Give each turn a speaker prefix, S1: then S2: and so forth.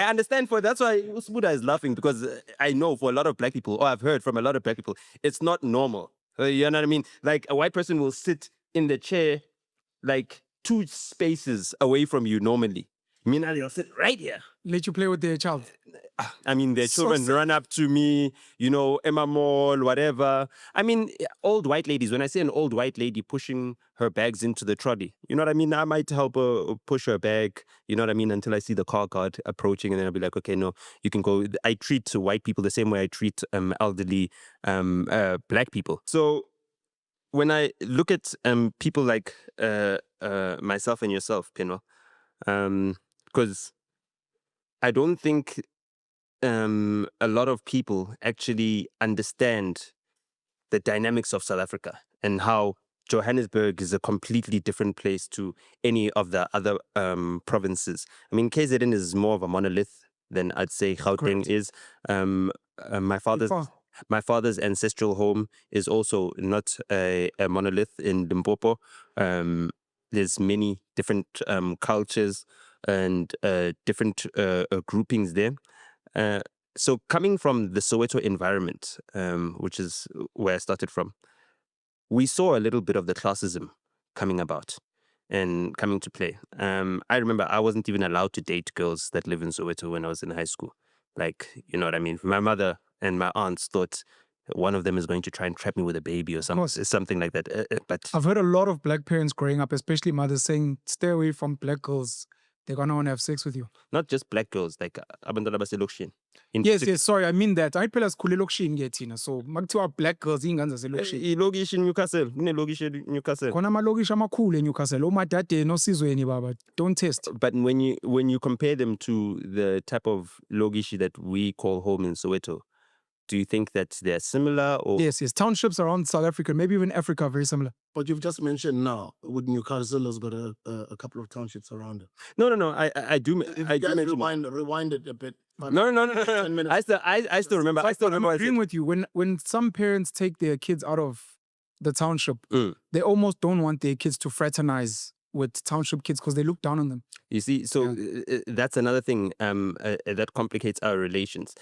S1: I understand that's why Buddha is laughing, because I know for a lot of black people, or I've heard from a lot of black people, it's not normal. You know what I mean? Like a white person will sit in the chair like 2 spaces away from you normally. Meanwhile, they'll sit right here.
S2: Let you play with their child.
S1: I mean, their
S2: So
S1: children
S2: sad.
S1: run up to me, Emma Mall, whatever. I mean, old white ladies, when I say an old white lady pushing her bags into the trolley, you know what I mean? I might help her push her bag, you know what I mean, until I see the car guard approaching, and then I'll be like, okay, no, you can go. I treat white people the same way I treat elderly black people. So when I look at people like myself and yourself, Pino, because I don't think a lot of people actually understand the dynamics of South Africa and how Johannesburg is a completely different place to any of the other provinces. I mean, KZN is more of a monolith than I'd say Gauteng is. My father's ancestral home is also not a monolith in Limpopo. There's many different cultures and different groupings there. So coming from the Soweto environment, which is where I started from, we saw a little bit of the classism coming about and coming to play. I remember I wasn't even allowed to date girls that live in Soweto when I was in high school. Like, you know what I mean? My mother and my aunts thought one of them is going to try and trap me with a baby or something like that. But
S2: I've heard a lot of black parents growing up, especially mothers, saying, stay away from black girls. They're going to want to have sex with you.
S1: Not just black girls, like abantwana baselokishini.
S2: Yes, sorry, I mean that. I phela sikhule elokishini ke thina. So makuthiwa black girls iy'ngane zaselokishini.
S1: Ilokishi Newcastle, kunelokishi Newcastle.
S2: Khona amalokishi amakhulu eNewcastle, oMadadeni, oSizweni baba. Don't test.
S1: But when you compare them to the type of logishi that we call home in Soweto, do you think that they're similar? Or
S2: Yes. Townships around South Africa, maybe even Africa, are very similar.
S3: But you've just mentioned now, with Newcastle has got a couple of townships around it.
S1: No. I do.
S3: If
S1: I
S3: you
S1: do
S3: guys
S1: mention
S3: rewind it a bit.
S1: No.
S3: 10 minutes.
S1: I still remember. I still
S2: I'm
S1: remember.
S2: agreeing with you. When some parents take their kids out of the township, they almost don't want their kids to fraternize with township kids because they look down on them.
S1: You see, so that's another thing that complicates our relations.